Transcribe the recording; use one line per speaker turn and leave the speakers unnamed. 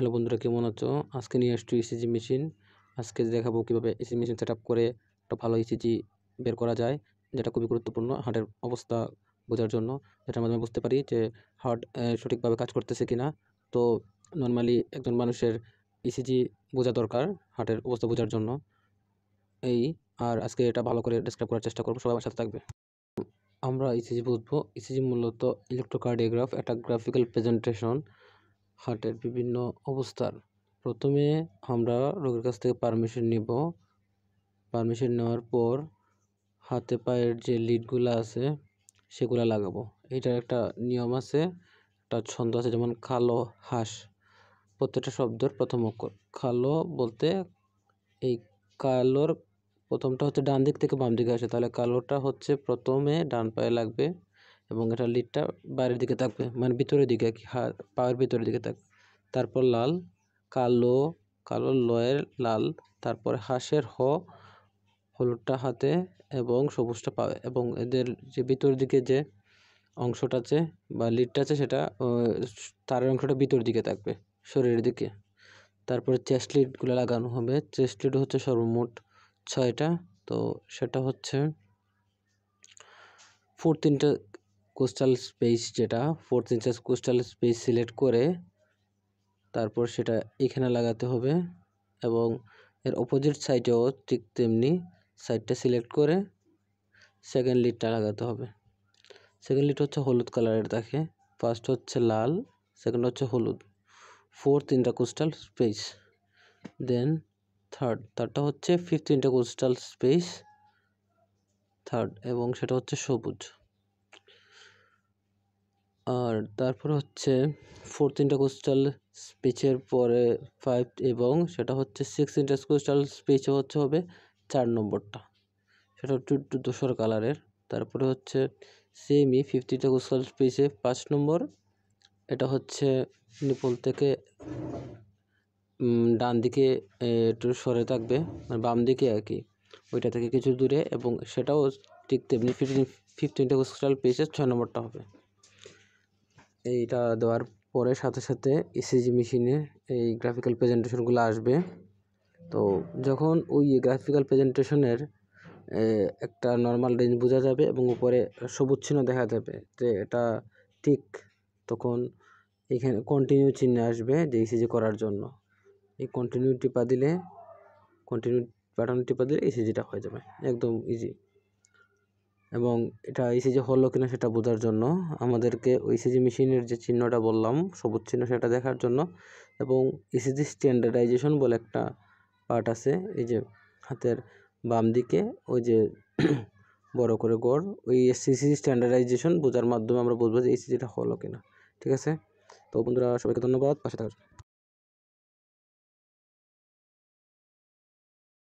Hello বন্ধুরা, কেমন আছো? আজকে নিয়ে আসছি ইসিজি মেশিন। আজকে দেখাবো কীভাবে ইসিজি মেশিন সেট আপ করে একটা ভালো ইসিজি বের করা যায়, যেটা খুবই গুরুত্বপূর্ণ হার্টের অবস্থা বোঝার জন্য। যেটার মাধ্যমে বুঝতে পারি যে হার্ট সঠিকভাবে কাজ করতেছে কিনা। তো নর্মালি একজন মানুষের ইসিজি বোঝা দরকার হার্টের অবস্থা বোঝার জন্য। আর আজকে এটা ভালো করে ডেসক্রাইব করার চেষ্টা করবো, সবাই আমার সাথে থাকবে। আমরা ইসিজি বুঝবো। ইসিজি মূলত ইলেকট্রোকার্ডিওগ্রাফ, একটা গ্রাফিক্যাল প্রেজেন্টেশন হার্টের বিভিন্ন অবস্থার। প্রথমে আমরা রোগীর কাছ থেকে পারমিশন নিব। পারমিশন নেওয়ার পর হাতে পায়ের যে লিডগুলো আছে সেগুলো লাগাবো। এটার একটা নিয়ম আছে, একটা ছন্দ আছে, যেমন কালো হাঁস। প্রত্যেকটা শব্দের প্রথম অক্ষর কালো বলতে এই কালোর প্রথমটা হচ্ছে ডান দিক থেকে বাম দিকে আসে, তাহলে কালোটা হচ্ছে প্রথমে ডান পায়ে লাগবে এবং এটা লিডটা বাইরের দিকে থাকবে, মানে ভিতরের দিকে, পায়ের ভিতরের দিকে থাকবে। তারপর লাল, কালো, কালো লয়ের লাল, তারপর হাঁসের হলুদটা হাতে এবং সবুজটা পাবে, এবং এদের যে ভিতরের দিকে যে অংশটা আছে বা লিডটা আছে সেটা তারের অংশটা ভিতরের দিকে থাকবে, শরীরের দিকে। তারপরে চেস্ট লিডগুলো লাগানো হবে। চেস্ট লিড হচ্ছে সর্বমোট 6টা। তো সেটা হচ্ছে 4 ইঞ্চের কোস্টাল স্পেস, যেটা 4 ইঞ্চের কোস্টাল স্পেস সিলেক্ট করে তারপর সেটা এখানে লাগাতে হবে, এবং এর অপোজিট সাইডেও ঠিক তেমনি সাইডটা সিলেক্ট করে সেকেন্ড লিডটা লাগাতে হবে। সেকেন্ড লিড হচ্ছে হলুদ কালারের থাকে, ফার্স্ট হচ্ছে লাল, সেকেন্ড হচ্ছে হলুদ, 4th ইন্টারকোস্টাল স্পেস। দেন থার্ডটা হচ্ছে 5th ইন্টারকোস্টাল স্পেস, থার্ড, এবং সেটা হচ্ছে সবুজ। আর তারপরে হচ্ছে 4th ইন্টারকোস্টাল স্পেসের পরে 5, এবং সেটা হচ্ছে 6th ইন্টারকোস্টাল স্পেসে হবে 4 নম্বরটা, সেটা একটু ধূসর কালারের। তারপরে হচ্ছে সেমই 5th ইন্টারকোস্টাল স্পেসে 5 নম্বর, এটা হচ্ছে নিপল থেকে ডান দিকে একটু সরে থাকবে, মানে বাম দিকে আর কি, ওইটা থেকে কিছু দূরে, এবং সেটাও ঠিক তেমনি 5th ইন্টারকোস্টাল স্পেসে 6 নম্বরটা হবে। এইটা দেওয়ার পরে সাথে সাথে ইসিজি মেশিনে এই গ্রাফিক্যাল প্রেজেন্টেশনগুলো আসবে। তো যখন ওই গ্রাফিক্যাল প্রেজেন্টেশনের একটা নর্মাল রেঞ্জ বোঝা যাবে এবং উপরে সবুজ চিহ্ন দেখা যাবে যে এটা ঠিক, তখন এখানে কন্টিনিউ চিহ্ন আসবে যে ইসিজি করার জন্য। এই কন্টিনিউ বাটন টিপা দিলে ইসিজিটা হয়ে যাবে, একদম ইজি। এবং এটা ইসিজি হলো কিনা সেটা বোঝার জন্য আমাদেরকে ওই ইসিজি মেশিনের যে চিহ্নটা বললাম, সবুজ চিহ্ন, সেটা দেখার জন্য, এবং ইসিজি স্ট্যান্ডার্ডাইজেশন বলে একটা পার্ট আছে, এই যে হাতের বাম দিকে ওই যে বড় করে গড়, ওই ইসিজি স্ট্যান্ডার্ডাইজেশন বোঝার মাধ্যমে আমরা বুঝবো যে ইসিজিটা হলো কিনা। ঠিক আছে? তো বন্ধুরা, সবাইকে ধন্যবাদ, পাশে থাকার জন্য।